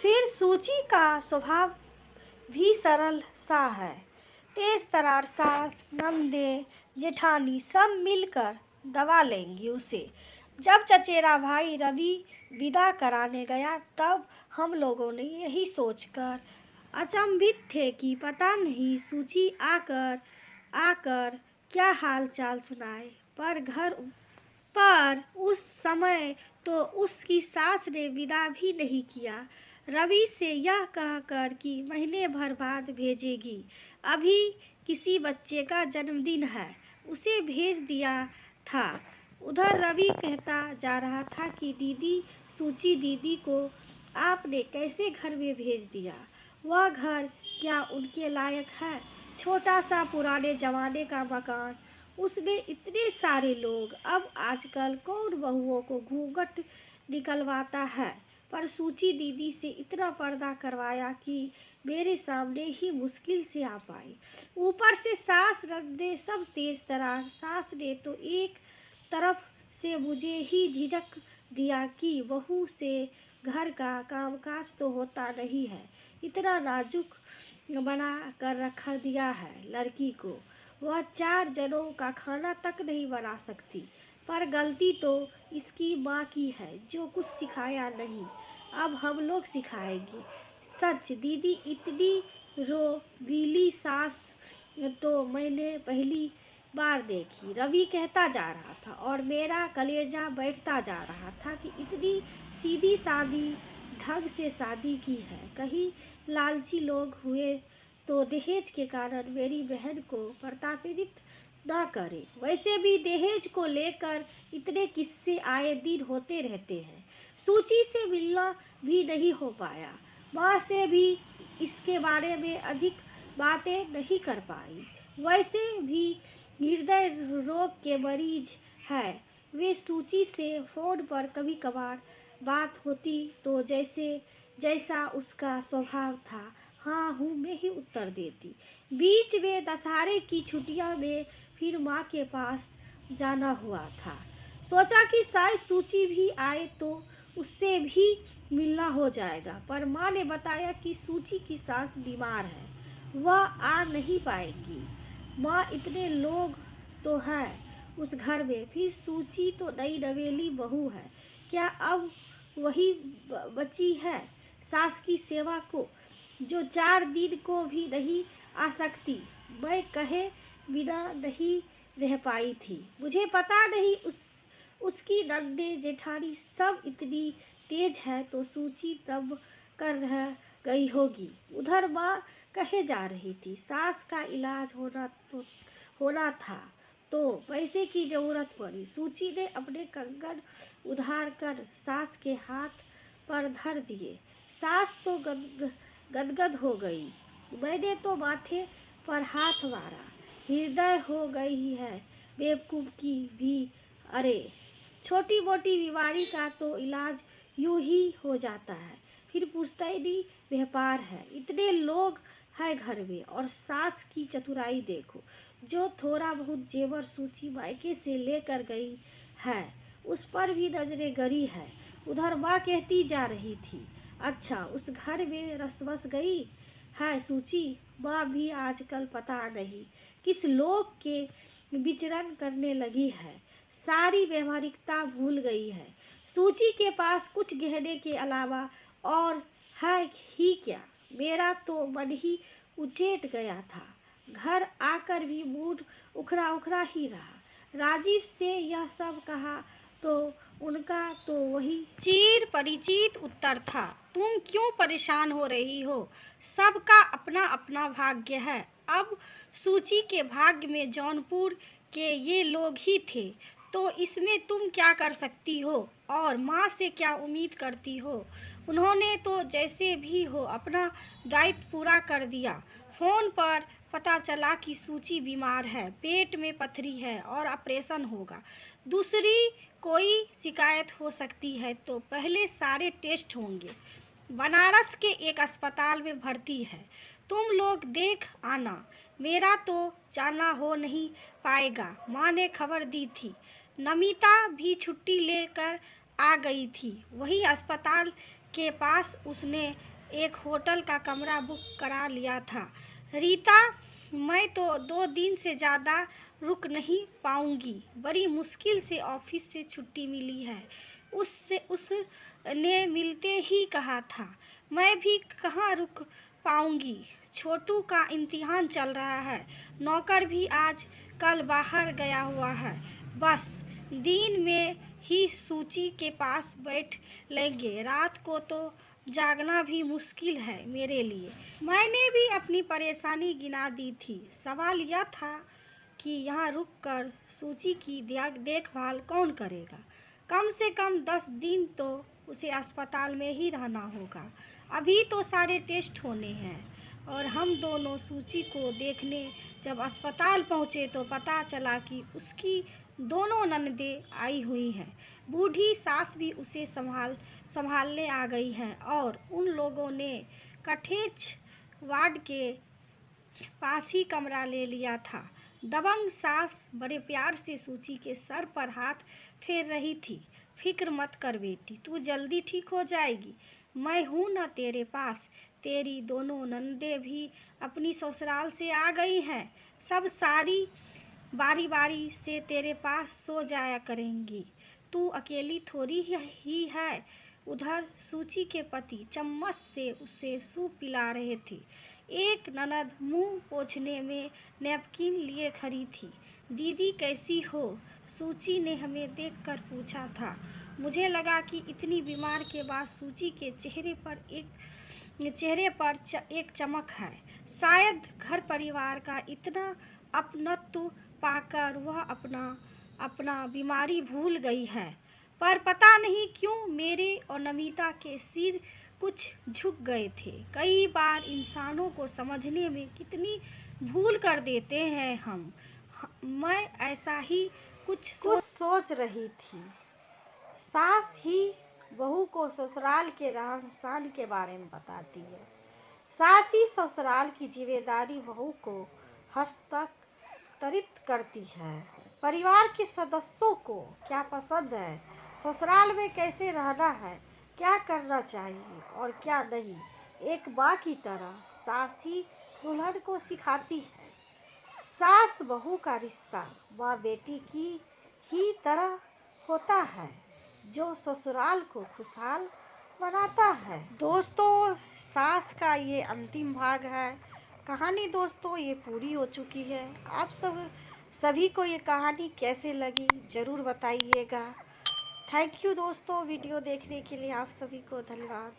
फिर सूची का स्वभाव भी सरल सा है। तेज तरार सास, नंदे, जेठानी सब मिलकर दबा लेंगी उसे। जब चचेरा भाई रवि विदा कराने गया तब हम लोगों ने यही सोचकर अचंभित थे कि पता नहीं सूची आकर आकर क्या हाल चाल सुनाए। पर उस समय तो उसकी सास ने विदा भी नहीं किया, रवि से यह कहकर कि महीने भर बाद भेजेगी, अभी किसी बच्चे का जन्मदिन है, उसे भेज दिया था। उधर रवि कहता जा रहा था कि दीदी, सूची दीदी को आपने कैसे घर में भेज दिया? वह घर क्या उनके लायक है? छोटा सा पुराने जमाने का मकान, उसमें इतने सारे लोग। अब आजकल कौन बहुओं को घूंघट निकलवाता है? पर सूची दीदी से इतना पर्दा करवाया कि मेरे सामने ही मुश्किल से आ पाई। ऊपर से सास रंधे सब तेज तरार। सास ने तो एक तरफ से मुझे ही झिझक दिया कि बहू से घर का कामकाज तो होता नहीं है, इतना नाजुक बना कर रख दिया है लड़की को, वह 4 जनों का खाना तक नहीं बना सकती। पर गलती तो इसकी माँ की है जो कुछ सिखाया नहीं। अब हम लोग सिखाएंगे। सच दीदी, इतनी रोबीली सास तो मैंने पहली बार देखी, रवि कहता जा रहा था और मेरा कलेजा बैठता जा रहा था कि इतनी सीधी सादी ढंग से शादी की है। कहीं लालची लोग हुए तो दहेज के कारण मेरी बहन को प्रताड़ित ना करे। वैसे भी दहेज को लेकर इतने किस्से आए दिन होते रहते हैं। सूची से मिलना भी नहीं हो पाया, माँ से भी इसके बारे में अधिक बातें नहीं कर पाई। वैसे भी हृदय रोग के मरीज है। वे सूची से फोन पर कभी कभार बात होती तो जैसा उसका स्वभाव था, हाँ हूँ में ही उत्तर देती। बीच में दशहरे की छुट्टियां में फिर माँ के पास जाना हुआ था। सोचा कि शायद सूची भी आए तो उससे भी मिलना हो जाएगा, पर माँ ने बताया कि सूची की सास बीमार है, वह आ नहीं पाएगी। माँ, इतने लोग तो हैं उस घर में, फिर सूची तो नई नवेली बहू है, क्या अब वही बची है सास की सेवा को, जो 4 दिन को भी नहीं आ सकती? मैं कहे बिना नहीं रह पाई थी। मुझे पता नहीं उसकी नंदे जेठानी सब इतनी तेज है तो सूची तब कर रह गई होगी। उधर माँ कहे जा रही थी सास का इलाज होना था तो पैसे की जरूरत पड़ी। सूची ने अपने कंगन उधार कर सास के हाथ पर धर दिए। सास तो गदगद हो गई। मैंने तो माथे पर हाथ मारा। हृदय हो गई है बेवकूफ की भी। अरे, छोटी मोटी बीमारी का तो इलाज यूं ही हो जाता है, फिर पुश्तैनी व्यापार है। इतने लोग हैं घर में और सास की चतुराई देखो, जो थोड़ा बहुत जेवर सूची मायके से लेकर गई है उस पर भी नजरें गड़ी है। उधर माँ कहती जा रही थी, अच्छा उस घर में रस बस गई है सूची। माँ भी आजकल पता नहीं किस लोग के विचरण करने लगी है, सारी व्यवहारिकता भूल गई है। सूची के पास कुछ गहने के अलावा और है ही क्या? मेरा तो मन ही उचेट गया था। घर आकर भी मूड उखड़ा उखड़ा ही रहा। राजीव से यह सब कहा तो उनका तो वही चिर परिचित उत्तर था, तुम क्यों परेशान हो रही हो? सबका अपना अपना भाग्य है। अब सूची के भाग्य में जौनपुर के ये लोग ही थे तो इसमें तुम क्या कर सकती हो और माँ से क्या उम्मीद करती हो? उन्होंने तो जैसे भी हो अपना दायित्व पूरा कर दिया। फोन पर पता चला कि सूची बीमार है, पेट में पथरी है और ऑपरेशन होगा। दूसरी कोई शिकायत हो सकती है तो पहले सारे टेस्ट होंगे। बनारस के एक अस्पताल में भर्ती है, तुम लोग देख आना। मेरा तो जाना हो नहीं पाएगा, माँ ने खबर दी थी। नमिता भी छुट्टी लेकर आ गई थी। वही अस्पताल के पास उसने एक होटल का कमरा बुक करा लिया था। रीता, मैं तो 2 दिन से ज़्यादा रुक नहीं पाऊंगी। बड़ी मुश्किल से ऑफिस से छुट्टी मिली है। उसने मिलते ही कहा था। मैं भी कहाँ रुक पाऊंगी। छोटू का इम्तिहान चल रहा है। नौकर भी आज कल बाहर गया हुआ है। बस दिन में ही सूची के पास बैठ लेंगे। रात को तो जागना भी मुश्किल है मेरे लिए। मैंने भी अपनी परेशानी गिना दी थी। सवाल यह था कि यहाँ रुककर सूची की देखभाल कौन करेगा। कम से कम 10 दिन तो उसे अस्पताल में ही रहना होगा। अभी तो सारे टेस्ट होने हैं। और हम दोनों सूची को देखने जब अस्पताल पहुँचे तो पता चला कि उसकी दोनों ननदें आई हुई हैं। बूढ़ी सास भी उसे संभालने आ गई हैं और उन लोगों ने कटेज वार्ड के पास ही कमरा ले लिया था। दबंग सास बड़े प्यार से सूची के सर पर हाथ फेर रही थी। फिक्र मत कर बेटी, तू जल्दी ठीक हो जाएगी। मैं हूँ ना तेरे पास। तेरी दोनों नंदें भी अपनी ससुराल से आ गई हैं। सब सारी बारी बारी से तेरे पास सो जाया करेंगी। तू अकेली थोड़ी ही है। उधर सूची के पति चम्मच से उसे सूप पिला रहे थे। एक ननद मुंह पोंछने में नैपकिन लिए खड़ी थी। दीदी कैसी हो? सूची ने हमें देखकर पूछा था। मुझे लगा कि इतनी बीमार के बाद सूची के चेहरे पर एक चमक है। शायद घर परिवार का इतना अपनत्व पाकर वह अपना बीमारी भूल गई है। पर पता नहीं क्यों मेरे और नमिता के सिर कुछ झुक गए थे। कई बार इंसानों को समझने में कितनी भूल कर देते हैं हम। मैं ऐसा ही कुछ सोच रही थी। सास ही बहू को ससुराल के रहन सहन के बारे में बताती है। सास ही ससुराल की जिम्मेदारी बहू को हस्तांतरित करती है। परिवार के सदस्यों को क्या पसंद है, ससुराल में कैसे रहना है, क्या करना चाहिए और क्या नहीं, एक माँ की तरह सास ही दुल्हन को सिखाती है। सास बहू का रिश्ता माँ बेटी की ही तरह होता है, जो ससुराल को खुशहाल बनाता है। दोस्तों, सास का ये अंतिम भाग है। कहानी दोस्तों ये पूरी हो चुकी है। आप सभी को ये कहानी कैसे लगी ज़रूर बताइएगा। थैंक यू दोस्तों, वीडियो देखने के लिए आप सभी को धन्यवाद।